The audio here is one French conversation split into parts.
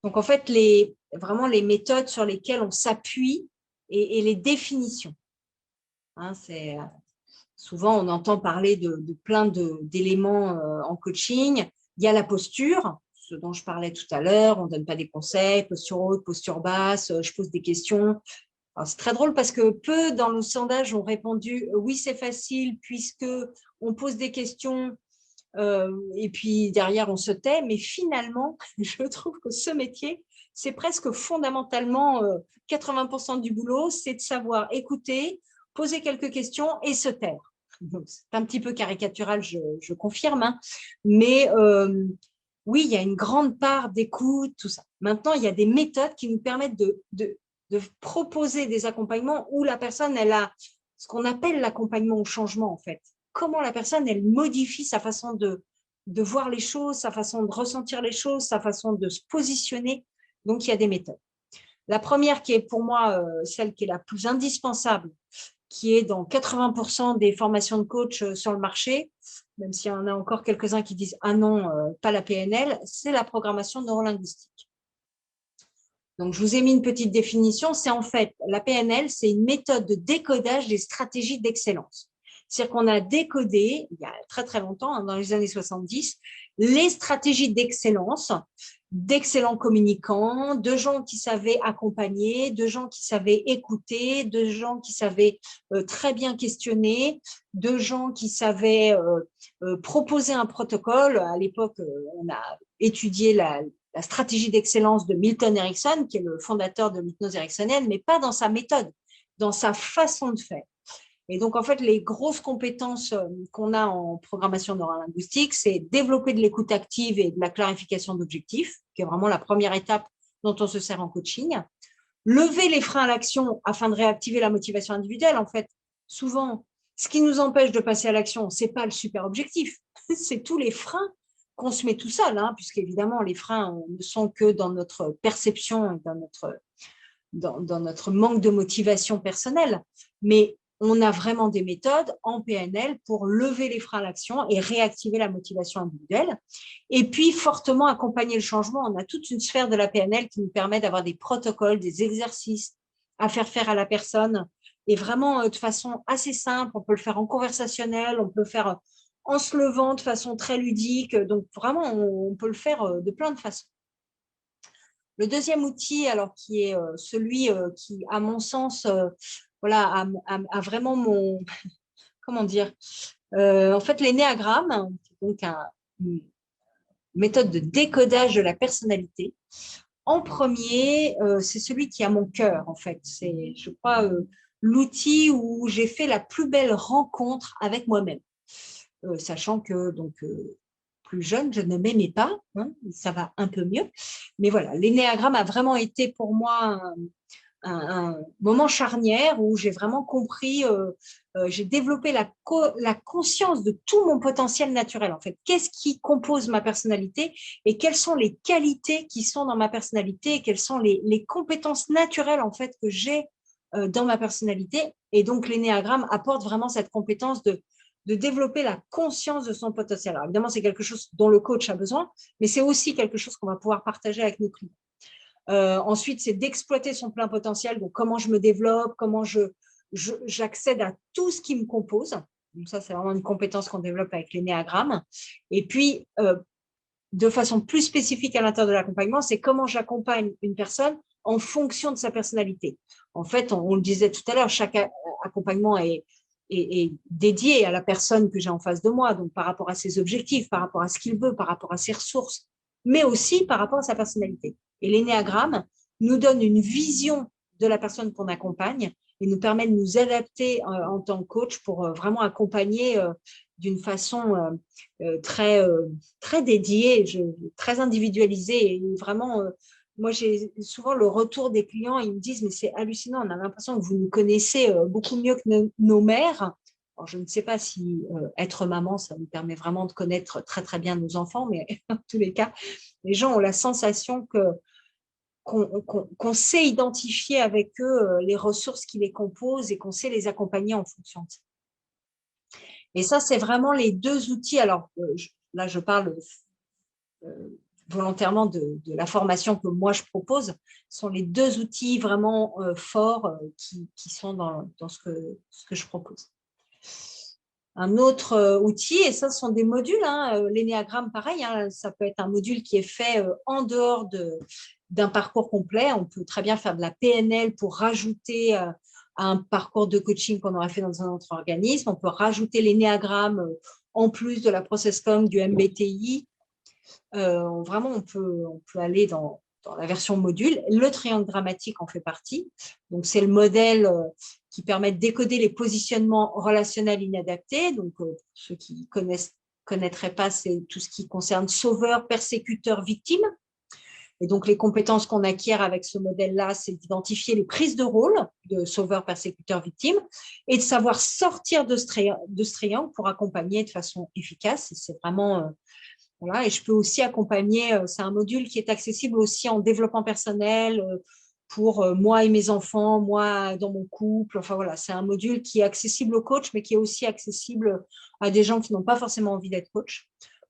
Donc, en fait, vraiment les méthodes sur lesquelles on s'appuie et les définitions. Hein, souvent, on entend parler de plein d'éléments en coaching. Il y a la posture, ce dont je parlais tout à l'heure. On ne donne pas des conseils, posture haute, posture basse, je pose des questions. C'est très drôle parce que peu dans le sondage ont répondu « oui, c'est facile » puisque on pose des questions et puis derrière, on se tait. Mais finalement, je trouve que ce métier, c'est presque fondamentalement 80% du boulot, c'est de savoir écouter, poser quelques questions et se taire. C'est un petit peu caricatural, je confirme, hein. Mais oui, il y a une grande part d'écoute, tout ça. Maintenant, il y a des méthodes qui nous permettent de proposer des accompagnements où la personne, elle a ce qu'on appelle l'accompagnement au changement, en fait. Comment la personne, elle modifie sa façon de voir les choses, sa façon de ressentir les choses, sa façon de se positionner. Donc, il y a des méthodes. La première qui est pour moi celle qui est la plus indispensable, qui est dans 80% des formations de coach sur le marché, même s'il y en a encore quelques-uns qui disent « ah non, pas la PNL », c'est la programmation neurolinguistique. Donc, je vous ai mis une petite définition. C'est en fait, la PNL, c'est une méthode de décodage des stratégies d'excellence. C'est-à-dire qu'on a décodé, il y a très très longtemps, hein, dans les années 70, les stratégies d'excellence, d'excellents communicants, de gens qui savaient accompagner, de gens qui savaient écouter, de gens qui savaient très bien questionner, de gens qui savaient proposer un protocole. À l'époque, on a étudié la stratégie d'excellence de Milton Erickson, qui est le fondateur de l'hypnose ericksonienne, mais pas dans sa méthode, dans sa façon de faire. Et donc, en fait, les grosses compétences qu'on a en programmation neurolinguistique, c'est développer de l'écoute active et de la clarification d'objectifs, qui est vraiment la première étape dont on se sert en coaching. Lever les freins à l'action afin de réactiver la motivation individuelle. En fait, souvent, ce qui nous empêche de passer à l'action, ce n'est pas le super objectif, c'est tous les freins qu'on se met tout seul, hein, puisqu'évidemment, les freins ne sont que dans notre perception, dans notre manque de motivation personnelle. Mais on a vraiment des méthodes en PNL pour lever les freins à l'action et réactiver la motivation individuelle. Et puis, fortement accompagner le changement. On a toute une sphère de la PNL qui nous permet d'avoir des protocoles, des exercices à faire à la personne. Et vraiment, de façon assez simple, on peut le faire en conversationnel, on peut le faire en se levant de façon très ludique. Donc, vraiment, on peut le faire de plein de façons. Le deuxième outil, alors qui est celui qui, à mon sens, voilà, a vraiment mon, comment dire, en fait, l'énéagramme, donc une méthode de décodage de la personnalité. En premier, c'est celui qui a mon cœur, en fait. C'est, je crois, l'outil où j'ai fait la plus belle rencontre avec moi-même. Sachant que, donc, plus jeune, je ne m'aimais pas, hein, ça va un peu mieux. Mais voilà, l'énéagramme a vraiment été pour moi un moment charnière où j'ai vraiment compris, j'ai développé la conscience de tout mon potentiel naturel, en fait. Qu'est-ce qui compose ma personnalité et quelles sont les qualités qui sont dans ma personnalité et quelles sont les compétences naturelles, en fait, que j'ai dans ma personnalité. Et donc, l'énéagramme apporte vraiment cette compétence de développer la conscience de son potentiel. Alors, évidemment, c'est quelque chose dont le coach a besoin, mais c'est aussi quelque chose qu'on va pouvoir partager avec nos clients. Ensuite, c'est d'exploiter son plein potentiel. Donc, comment je me développe, comment j'accède à tout ce qui me compose. Donc, ça, c'est vraiment une compétence qu'on développe avec l'énéagramme. Et puis, de façon plus spécifique à l'intérieur de l'accompagnement, c'est comment j'accompagne une personne en fonction de sa personnalité. En fait, on le disait tout à l'heure, chaque accompagnement est dédié à la personne que j'ai en face de moi, donc par rapport à ses objectifs, par rapport à ce qu'il veut, par rapport à ses ressources, mais aussi par rapport à sa personnalité. Et l'énéagramme nous donne une vision de la personne qu'on accompagne et nous permet de nous adapter en tant que coach pour vraiment accompagner d'une façon très dédiée, très individualisée et vraiment moi, j'ai souvent le retour des clients, ils me disent, mais c'est hallucinant, on a l'impression que vous nous connaissez beaucoup mieux que nos mères. Alors, je ne sais pas si être maman, ça nous permet vraiment de connaître très, très bien nos enfants, mais en tous les cas, les gens ont la sensation qu'on sait identifier avec eux les ressources qui les composent et qu'on sait les accompagner en fonction de ça. Et ça, c'est vraiment les deux outils. Alors, là, je parle volontairement de la formation que moi je propose, sont les deux outils vraiment forts qui sont dans ce que je propose. Un autre outil, et ça, ce sont des modules, hein, l'énéagramme, pareil, hein, ça peut être un module qui est fait en dehors d'un parcours complet. On peut très bien faire de la PNL pour rajouter à un parcours de coaching qu'on aurait fait dans un autre organisme. On peut rajouter l'énéagramme en plus de la ProcessCom, du MBTI. Vraiment, on peut aller dans la version module. Le triangle dramatique en fait partie. Donc, c'est le modèle qui permet de décoder les positionnements relationnels inadaptés. Donc, pour ceux qui connaîtraient pas, c'est tout ce qui concerne sauveur, persécuteur, victime. Et donc, les compétences qu'on acquiert avec ce modèle-là, c'est d'identifier les prises de rôle de sauveur, persécuteur, victime et de savoir sortir de ce triangle pour accompagner de façon efficace. Et c'est vraiment… voilà, et je peux aussi accompagner, c'est un module qui est accessible aussi en développement personnel pour moi et mes enfants, moi dans mon couple. Enfin voilà, c'est un module qui est accessible aux coachs, mais qui est aussi accessible à des gens qui n'ont pas forcément envie d'être coach.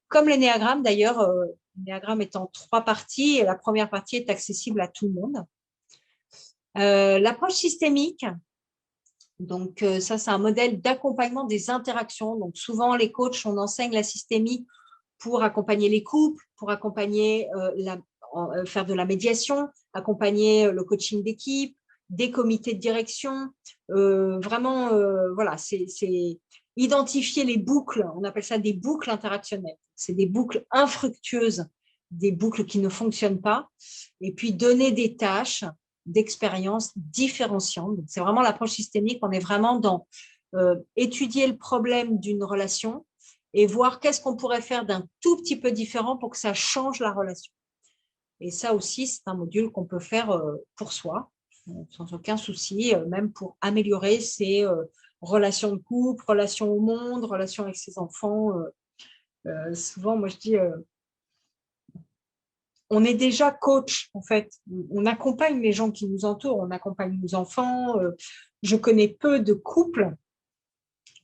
Comme l'énéagramme d'ailleurs, l'énéagramme est en 3 parties et la première partie est accessible à tout le monde. L'approche systémique, donc ça c'est un modèle d'accompagnement des interactions. Donc souvent les coachs, on enseigne la systémique pour accompagner les couples, pour accompagner faire de la médiation, accompagner le coaching d'équipe, des comités de direction. Vraiment, voilà, c'est identifier les boucles, on appelle ça des boucles interactionnelles. C'est des boucles infructueuses, des boucles qui ne fonctionnent pas, et puis donner des tâches d'expérience différenciantes. C'est vraiment l'approche systémique, on est vraiment dans étudier le problème d'une relation, et voir qu'est-ce qu'on pourrait faire d'un tout petit peu différent pour que ça change la relation. Et ça aussi, c'est un module qu'on peut faire pour soi, sans aucun souci, même pour améliorer ses relations de couple, relations au monde, relations avec ses enfants. Souvent, moi, je dis, on est déjà coach, en fait. On accompagne les gens qui nous entourent, on accompagne nos enfants. Je connais peu de couples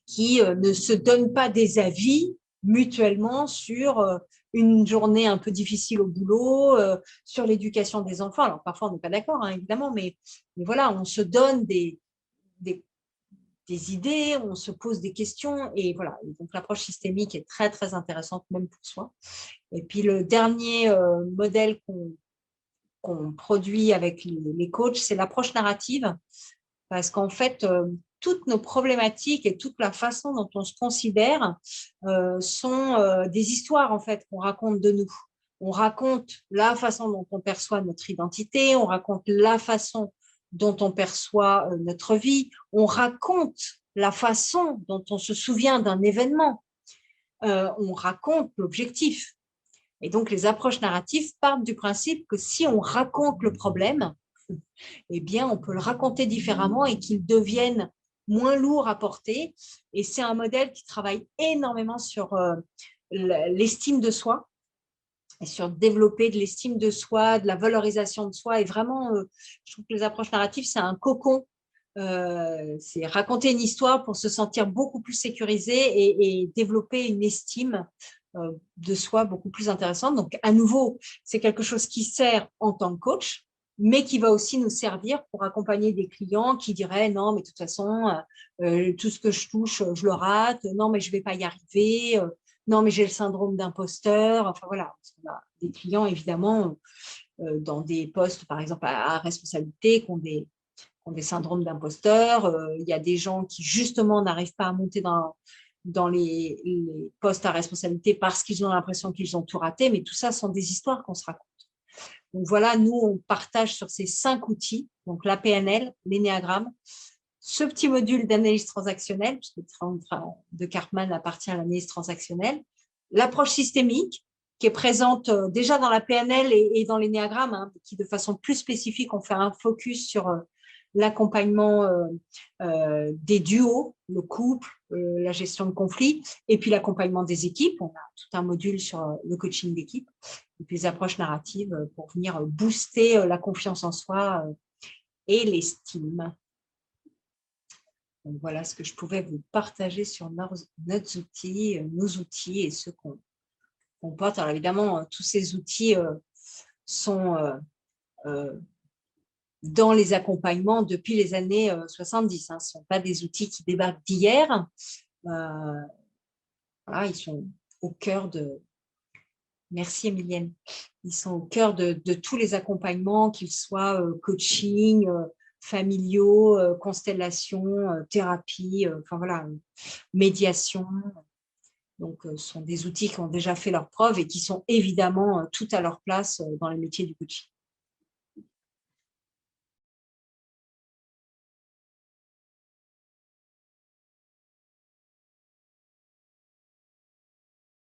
qui ne se donnent pas des avis mutuellement sur une journée un peu difficile au boulot, sur l'éducation des enfants. Alors, parfois, on n'est pas d'accord, hein, évidemment, mais voilà, on se donne des idées, on se pose des questions, et voilà. Et donc, l'approche systémique est très, très intéressante, même pour soi. Et puis, le dernier modèle qu'on produit avec les coachs, c'est l'approche narrative, parce qu'en fait, toutes nos problématiques et toute la façon dont on se considère sont des histoires en fait qu'on raconte de nous. On raconte la façon dont on perçoit notre identité, on raconte la façon dont on perçoit notre vie, on raconte la façon dont on se souvient d'un événement, on raconte l'objectif. Et donc, les approches narratives partent du principe que si on raconte le problème, eh bien, on peut le raconter différemment et qu'il devienne moins lourd à porter. Et c'est un modèle qui travaille énormément sur l'estime de soi et sur développer de l'estime de soi, de la valorisation de soi. Et vraiment, je trouve que les approches narratives, c'est un cocon. C'est raconter une histoire pour se sentir beaucoup plus sécurisé et développer une estime de soi beaucoup plus intéressante. Donc, à nouveau, c'est quelque chose qui sert en tant que coach, mais qui va aussi nous servir pour accompagner des clients qui diraient non, mais de toute façon, tout ce que je touche, je le rate, non, mais je ne vais pas y arriver, non, mais j'ai le syndrome d'imposteur. Enfin voilà, parce qu'on a des clients évidemment dans des postes, par exemple, à responsabilité, qui ont des syndromes d'imposteur. Il y a des gens qui justement n'arrivent pas à monter dans les postes à responsabilité parce qu'ils ont l'impression qu'ils ont tout raté, mais tout ça sont des histoires qu'on se raconte. Donc voilà, nous, on partage sur ces 5 outils, donc la PNL, l'énéagramme, ce petit module d'analyse transactionnelle, puisque le triangle de Karpman appartient à l'analyse transactionnelle, l'approche systémique, qui est présente déjà dans la PNL et dans l'énéagramme, hein, qui de façon plus spécifique, on fait un focus sur l'accompagnement des duos, le couple, la gestion de conflits, et puis l'accompagnement des équipes. On a tout un module sur le coaching d'équipe, et puis les approches narratives pour venir booster la confiance en soi et l'estime. Donc, voilà ce que je pouvais vous partager sur nos outils et ceux comporte. Alors évidemment, tous ces outils sont dans les accompagnements depuis les années 70. Hein. Ce ne sont pas des outils qui débarquent d'hier. Voilà, ils sont au cœur de… Merci Emilienne. Ils sont au cœur de tous les accompagnements, qu'ils soient coaching, familiaux, constellation, thérapie, enfin voilà, médiation. Donc, ce sont des outils qui ont déjà fait leur preuve et qui sont évidemment tout à leur place dans les métiers du coaching.